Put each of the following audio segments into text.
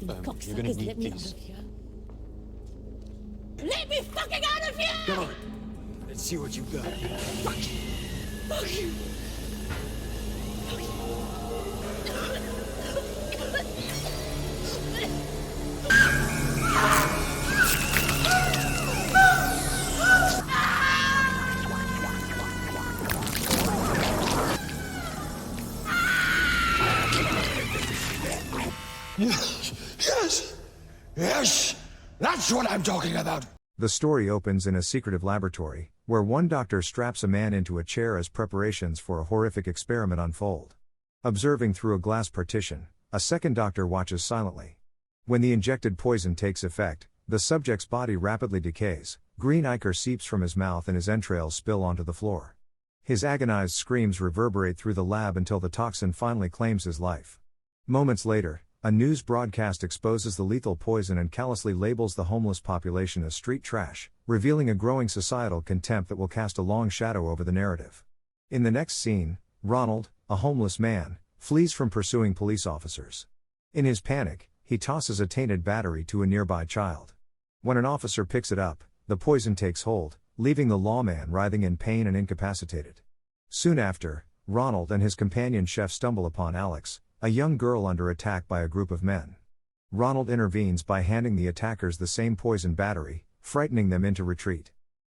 You're gonna need these. Let me fucking out of here! Come on. Let's see what you've got. Fuck you! Fuck you! Yes! Yes! That's what I'm talking about! The story opens in a secretive laboratory, where one doctor straps a man into a chair as preparations for a horrific experiment unfold. Observing through a glass partition, a second doctor watches silently. When the injected poison takes effect, the subject's body rapidly decays, green ichor seeps from his mouth and his entrails spill onto the floor. His agonized screams reverberate through the lab until the toxin finally claims his life. Moments later, a news broadcast exposes the lethal poison and callously labels the homeless population as street trash, revealing a growing societal contempt that will cast a long shadow over the narrative. In the next scene, Ronald, a homeless man, flees from pursuing police officers. In his panic, he tosses a tainted battery to a nearby child. When an officer picks it up, the poison takes hold, leaving the lawman writhing in pain and incapacitated. Soon after, Ronald and his companion chef stumble upon Alex, a young girl under attack by a group of men. Ronald intervenes by handing the attackers the same poison battery, frightening them into retreat.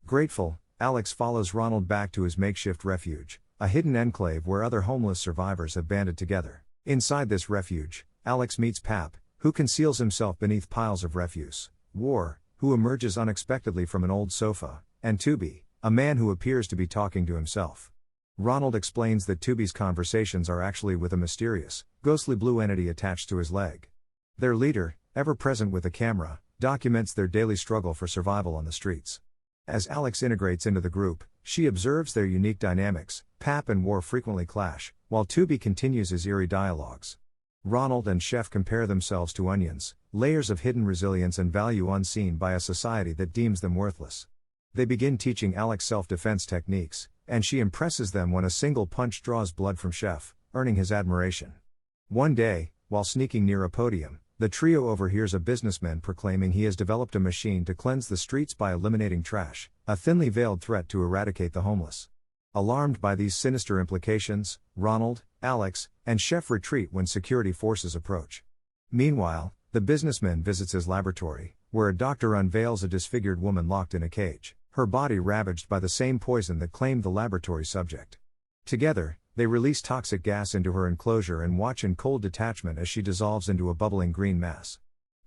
Grateful, Alex follows Ronald back to his makeshift refuge, a hidden enclave where other homeless survivors have banded together. Inside this refuge, Alex meets Pap, who conceals himself beneath piles of refuse, Gore, who emerges unexpectedly from an old sofa, and Tubi, a man who appears to be talking to himself. Ronald explains that Tubi's conversations are actually with a mysterious, ghostly blue entity attached to his leg. Their leader, ever present with a camera, documents their daily struggle for survival on the streets. As Alex integrates into the group, she observes their unique dynamics. Pap and War frequently clash, while Tubi continues his eerie dialogues. Ronald and Chef compare themselves to onions, layers of hidden resilience and value unseen by a society that deems them worthless. They begin teaching Alex self-defense techniques, and she impresses them when a single punch draws blood from Chef, earning his admiration. One day, while sneaking near a podium, the trio overhears a businessman proclaiming he has developed a machine to cleanse the streets by eliminating trash, a thinly veiled threat to eradicate the homeless. Alarmed by these sinister implications, Ronald, Alex, and Chef retreat when security forces approach. Meanwhile, the businessman visits his laboratory, where a doctor unveils a disfigured woman locked in a cage, her body ravaged by the same poison that claimed the laboratory subject. Together, they release toxic gas into her enclosure and watch in cold detachment as she dissolves into a bubbling green mass.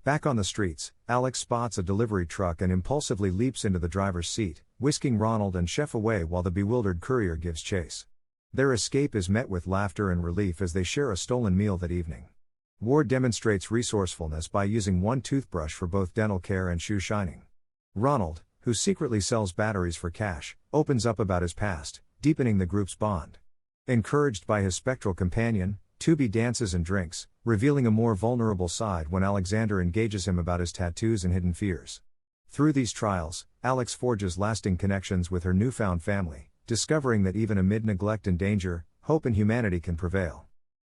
Back on the streets, Alex spots a delivery truck and impulsively leaps into the driver's seat, whisking Ronald and Chef away while the bewildered courier gives chase. Their escape is met with laughter and relief as they share a stolen meal that evening. Ward demonstrates resourcefulness by using one toothbrush for both dental care and shoe shining. Ronald, who secretly sells batteries for cash, opens up about his past, deepening the group's bond. Encouraged by his spectral companion, Tubi dances and drinks, revealing a more vulnerable side when Alexander engages him about his tattoos and hidden fears. Through these trials, Alex forges lasting connections with her newfound family, discovering that even amid neglect and danger, hope and humanity can prevail.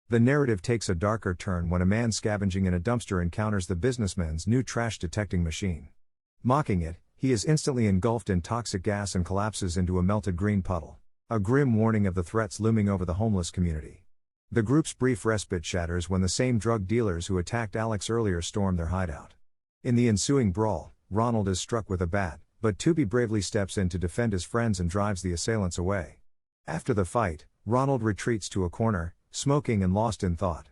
The narrative takes a darker turn when a man scavenging in a dumpster encounters the businessman's new trash detecting machine. Mocking it, he is instantly engulfed in toxic gas and collapses into a melted green puddle, a grim warning of the threats looming over the homeless community. The group's brief respite shatters when the same drug dealers who attacked Alex earlier storm their hideout. In the ensuing brawl, Ronald is struck with a bat, but Tubi bravely steps in to defend his friends and drives the assailants away. After the fight, Ronald retreats to a corner, smoking and lost in thought.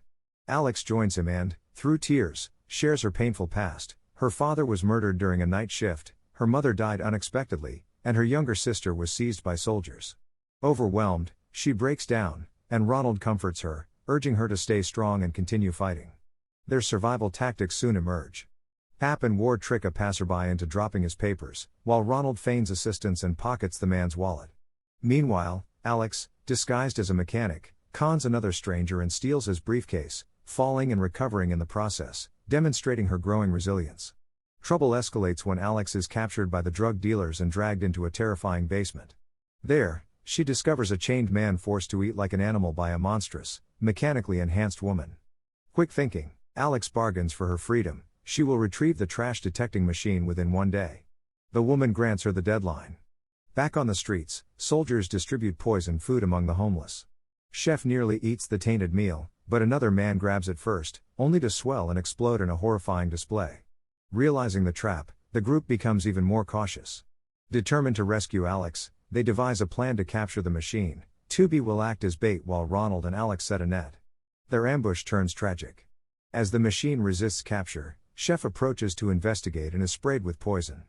Alex joins him and, through tears, shares her painful past. Her father was murdered during a night shift, her mother died unexpectedly, and her younger sister was seized by soldiers. Overwhelmed, she breaks down, and Ronald comforts her, urging her to stay strong and continue fighting. Their survival tactics soon emerge. Pap and Ward trick a passerby into dropping his papers, while Ronald feigns assistance and pockets the man's wallet. Meanwhile, Alex, disguised as a mechanic, cons another stranger and steals his briefcase, falling and recovering in the process, demonstrating her growing resilience. Trouble escalates when Alex is captured by the drug dealers and dragged into a terrifying basement. There, she discovers a chained man forced to eat like an animal by a monstrous, mechanically enhanced woman. Quick thinking, Alex bargains for her freedom. She will retrieve the trash detecting machine within 1 day. The woman grants her the deadline. Back on the streets, soldiers distribute poisoned food among the homeless. Chef nearly eats the tainted meal, but another man grabs it first, only to swell and explode in a horrifying display. Realizing the trap, the group becomes even more cautious. Determined to rescue Alex, they devise a plan to capture the machine. Tubi will act as bait while Ronald and Alex set a net. Their ambush turns tragic. As the machine resists capture, Chef approaches to investigate and is sprayed with poison.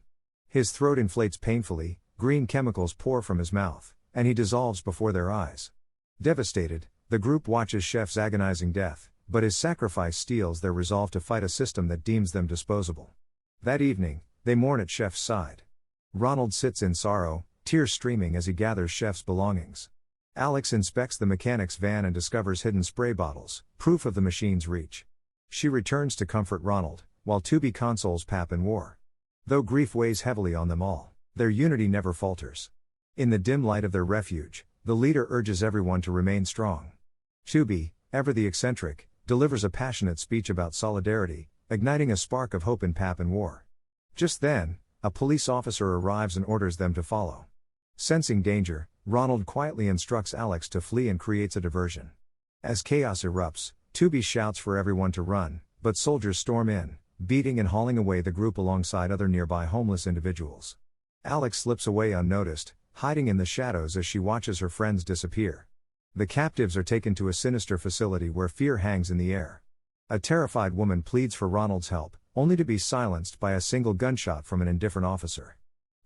His throat inflates painfully, green chemicals pour from his mouth, and he dissolves before their eyes. Devastated, the group watches Chef's agonizing death, but his sacrifice steels their resolve to fight a system that deems them disposable. That evening, they mourn at Chef's side. Ronald sits in sorrow, tears streaming as he gathers Chef's belongings. Alex inspects the mechanic's van and discovers hidden spray bottles, proof of the machine's reach. She returns to comfort Ronald, while Tubi consoles Pap in war. Though grief weighs heavily on them all, their unity never falters. In the dim light of their refuge, the leader urges everyone to remain strong. Tubi, ever the eccentric, delivers a passionate speech about solidarity, igniting a spark of hope in Pap in war. Just then, a police officer arrives and orders them to follow. Sensing danger, Ronald quietly instructs Alex to flee and creates a diversion. As chaos erupts, Tubi shouts for everyone to run, but soldiers storm in, beating and hauling away the group alongside other nearby homeless individuals. Alex slips away unnoticed, hiding in the shadows as she watches her friends disappear. The captives are taken to a sinister facility where fear hangs in the air. A terrified woman pleads for Ronald's help, only to be silenced by a single gunshot from an indifferent officer.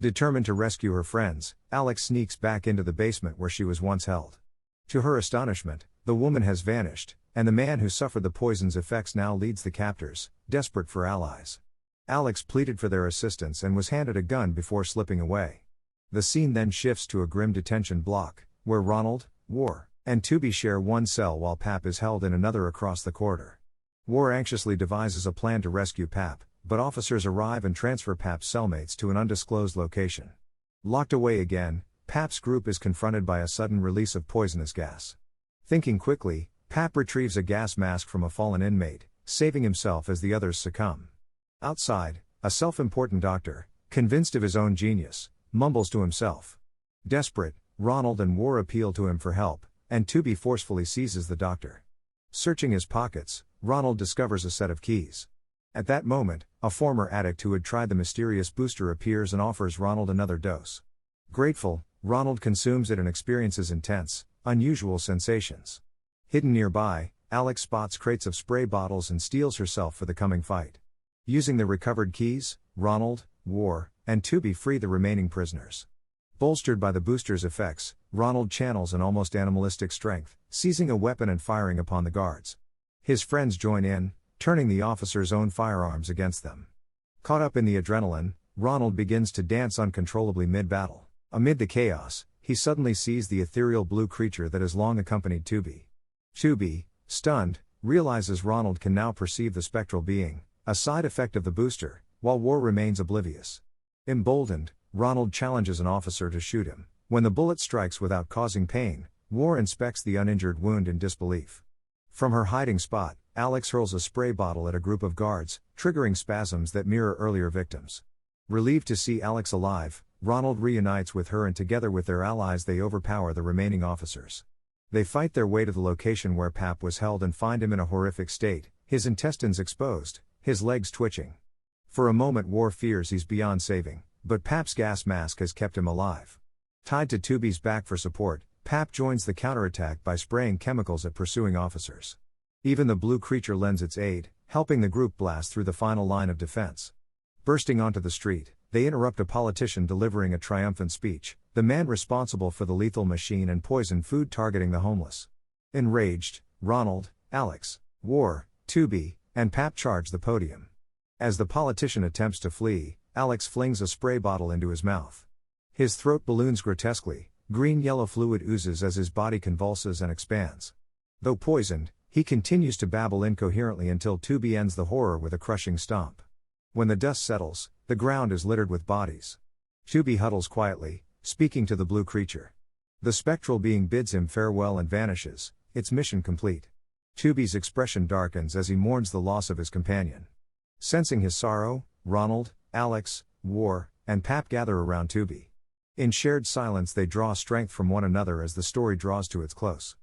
Determined to rescue her friends, Alex sneaks back into the basement where she was once held. To her astonishment, the woman has vanished, and the man who suffered the poison's effects now leads the captors, desperate for allies. Alex pleaded for their assistance and was handed a gun before slipping away. The scene then shifts to a grim detention block, where Ronald, War, and Tubi share one cell while Pap is held in another across the corridor. War anxiously devises a plan to rescue Pap, but officers arrive and transfer Pap's cellmates to an undisclosed location. Locked away again, Pap's group is confronted by a sudden release of poisonous gas. Thinking quickly, Pap retrieves a gas mask from a fallen inmate, saving himself as the others succumb. Outside, a self-important doctor, convinced of his own genius, mumbles to himself. Desperate, Ronald and War appeal to him for help, and Tubi forcefully seizes the doctor. Searching his pockets, Ronald discovers a set of keys. At that moment, a former addict who had tried the mysterious booster appears and offers Ronald another dose. Grateful, Ronald consumes it and experiences intense, unusual sensations. Hidden nearby, Alex spots crates of spray bottles and steels herself for the coming fight. Using the recovered keys, Ronald, War, and Tubi free the remaining prisoners. Bolstered by the booster's effects, Ronald channels an almost animalistic strength, seizing a weapon and firing upon the guards. His friends join in, turning the officers' own firearms against them. Caught up in the adrenaline, Ronald begins to dance uncontrollably mid-battle. Amid the chaos, he suddenly sees the ethereal blue creature that has long accompanied Tubi. Tubi, stunned, realizes Ronald can now perceive the spectral being, a side effect of the booster, while War remains oblivious. Emboldened, Ronald challenges an officer to shoot him. When the bullet strikes without causing pain, War inspects the uninjured wound in disbelief. From her hiding spot, Alex hurls a spray bottle at a group of guards, triggering spasms that mirror earlier victims. Relieved to see Alex alive, Ronald reunites with her and together with their allies they overpower the remaining officers. They fight their way to the location where Pap was held and find him in a horrific state, his intestines exposed, his legs twitching. For a moment War fears he's beyond saving, but Pap's gas mask has kept him alive. Tied to Tubi's back for support, Pap joins the counterattack by spraying chemicals at pursuing officers. Even the blue creature lends its aid, helping the group blast through the final line of defense. Bursting onto the street, they interrupt a politician delivering a triumphant speech, the man responsible for the lethal machine and poisoned food targeting the homeless. Enraged, Ronald, Alex, War, Tubi, and Pap charge the podium. As the politician attempts to flee, Alex flings a spray bottle into his mouth. His throat balloons grotesquely, green-yellow fluid oozes as his body convulses and expands. Though poisoned, he continues to babble incoherently until Tubi ends the horror with a crushing stomp. When the dust settles, the ground is littered with bodies. Tubi huddles quietly, speaking to the blue creature. The spectral being bids him farewell and vanishes, its mission complete. Tubi's expression darkens as he mourns the loss of his companion. Sensing his sorrow, Ronald, Alex, War, and Pap gather around Tubi. In shared silence they draw strength from one another as the story draws to its close.